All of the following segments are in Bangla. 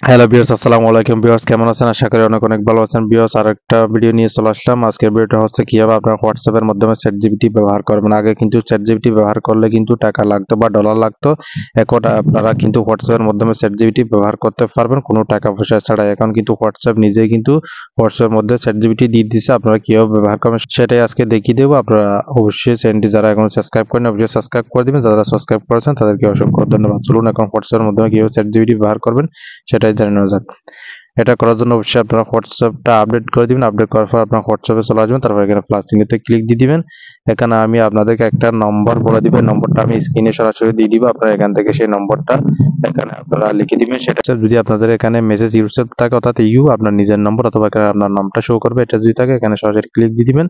হ্যালো ভিউয়ার্স, আসসালামু আলাইকুম ভিউয়ার্স, কেমন আছেন? আশা করি অনেক অনেক ভালো আছেন ভিউয়ার্স। আরেকটা ভিডিও নিয়ে চলে আসলাম। আজকের ভিডিওটা হচ্ছে কিভাবে আপনারা হোয়াটসঅ্যাপ এর মাধ্যমে চ্যাটজিপিটি ব্যবহার করবেন। আগে কিন্তু চ্যাটজিপিটি ব্যবহার করলে কিন্তু টাকা লাগতো বা ডলার লাগতো। এখন আপনারা কিন্তু হোয়াটসঅ্যাপ এর মাধ্যমে চ্যাটজিপিটি ব্যবহার করতে পারবেন কোনো টাকা পয়সা ছাড়াই। এখন কিন্তু হোয়াটসঅ্যাপ নিজেই কিন্তু হোয়াটসঅ্যাপ এর মধ্যে চ্যাটজিপিটি দিয়ে দিচ্ছে। আপনারা কিভাবে ব্যবহার করবেন সেটাই আজকে দেখিয়ে দেবো। আপনারা অবশ্যই চ্যানেলটি যারা এখনো সাবস্ক্রাইব করেন অবশ্যই সাবস্ক্রাইব করে দিবেন। যারা সাবস্ক্রাইব করেছেন তাদেরকে অসংখ্য ধন্যবাদ। চলুন এখন হোয়াটসঅ্যাপ এর মাধ্যমে কিভাবে চ্যাটজিপিটি ব্যবহার করবেন সেটাই জেনে নেওয়া যাক। এটা করার জন্য অবশ্যই আপনারা হোয়াটসঅ্যাপটা আপডেট করে দিবেন। আপডেট করার পর আপনার হোয়াটসঅ্যাপে চলে আসবেন। তারপর এখানে প্লাস চিহ্নতে ক্লিক দিয়ে দিবেন। এখানে আমি আপনাদেরকে একটা নম্বর বলে দিব। নম্বরটা আমি স্ক্রিনে সরাসরি দিয়ে দিব। আপনারা এখান থেকে সেই নম্বরটা এখানে আপনারা লিখে দিবেন। সেটা যদি আপনাদের এখানে মেসেজ ইউজের থাকে অর্থাৎ আপনার নিজের নম্বর অথবা এখানে আপনার নামটা শো করবে, এটা যদি থাকে এখানে সরাসরি ক্লিক দিয়ে দিবেন।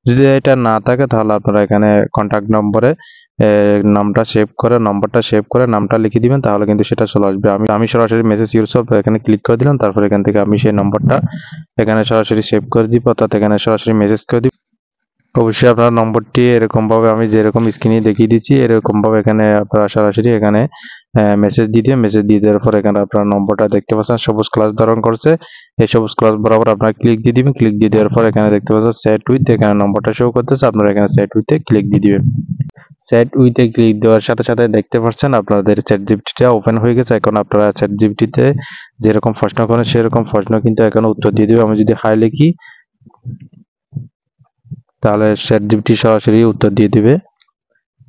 যদি এটা না থাকে তাহলে আপনারা এখানে কন্ট্যাক্ট নম্বরে নামটা সেভ করে নম্বরটা সেভ করে নামটা লিখে দিবেন, তাহলে কিন্তু সেটা চলে আসবে। আমি সরাসরি মেসেজ ইউসুফ এখানে ক্লিক করে দিলাম। তারপর এখান থেকে আমি সেই নম্বরটা এখানে সরাসরি সেভ করে দিব, অর্থাৎ এখানে সরাসরি মেসেজ করে দিব। অবশ্যই আপনার নম্বরটি এরকমভাবে আমি যেরকম স্ক্রিনে দেখিয়ে দিচ্ছি এরকমভাবে এখানে আপনারা সরাসরি এখানে মেসেজ দিয়ে দিন। মেসেজ দিয়ে দেওয়ার পর এখানে আপনার নম্বরটা দেখতে পাচ্ছেন সবুজ ক্লাস ধারণ করছে। এই সবুজ ক্লাস বরাবর আপনারা ক্লিক দিয়ে দিবেন। ক্লিক দিয়ে দেওয়ার পর এখানে দেখতে পাচ্ছেন চ্যাট উইথ, এখানে নম্বরটা শো করতেছে। আপনারা এখানে চ্যাট উইথে ক্লিক দিয়ে দিবেন। চ্যাট উইথে ক্লিক দেওয়ার সাথে সাথে দেখতে পাচ্ছেন আপনাদের চ্যাট জিপিটিটা ওপেন হয়ে গেছে। এখন আপনারা চ্যাট জিপিটিতে যেরকম প্রশ্ন করেন সেরকম প্রশ্ন কিন্তু এখন উত্তর দিয়ে দিবে। আমি যদি হাই লিখি তাহলে চ্যাট জিপিটি সরাসরি উত্তর দিয়ে দিবে,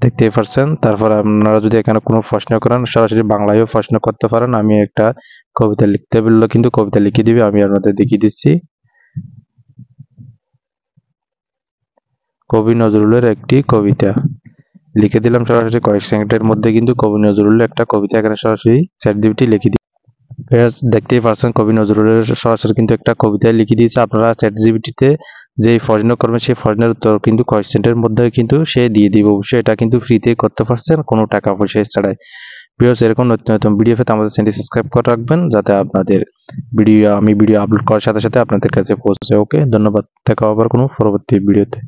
দেখতেই পাচ্ছেন। তারপর আপনারা যদি এখানে কোনো প্রশ্ন করেন সরাসরি বাংলায়ও প্রশ্ন করতে পারেন। আমি একটা কবিতা লিখতে বললো কিন্তু কবিতা লিখে দিবে, আমি আপনাদের দেখিয়ে দিচ্ছি। কবি নজরুলের একটি কবিতা লিখে দিলাম সরাসরি। কয়েক সেকেন্ডের মধ্যে কিন্তু কবি নজরুলের একটা কবিতা এখানে সরাসরি চ্যাট জিপিটি লিখে দিই। দেখতেই পাচ্ছেন কবি নজরুলের সরাসরি কিন্তু একটা কবিতায় লিখে দিয়েছে। আপনারা চ্যাট জিপিটিতে যেই প্রশ্ন করবেন সেই প্রশ্নের উত্তর কিন্তু কয়েক সেকেন্ডের মধ্যে কিন্তু সে দিয়ে দিবে। অবশ্যই এটা কিন্তু ফ্রিতে করতে পারছেন কোনো টাকা পয়সা ছাড়াই। ভিউয়ার্স, এরকম নতুন নতুন ভিডিও পেতে আমাদের চ্যানেলটি সাবস্ক্রাইব করে রাখবেন, যাতে আপনাদের ভিডিও আপলোড করার সাথে সাথে আপনাদের কাছে পৌঁছে। ওকে, ধন্যবাদ। দেখা আবার কোনো পরবর্তী ভিডিওতে।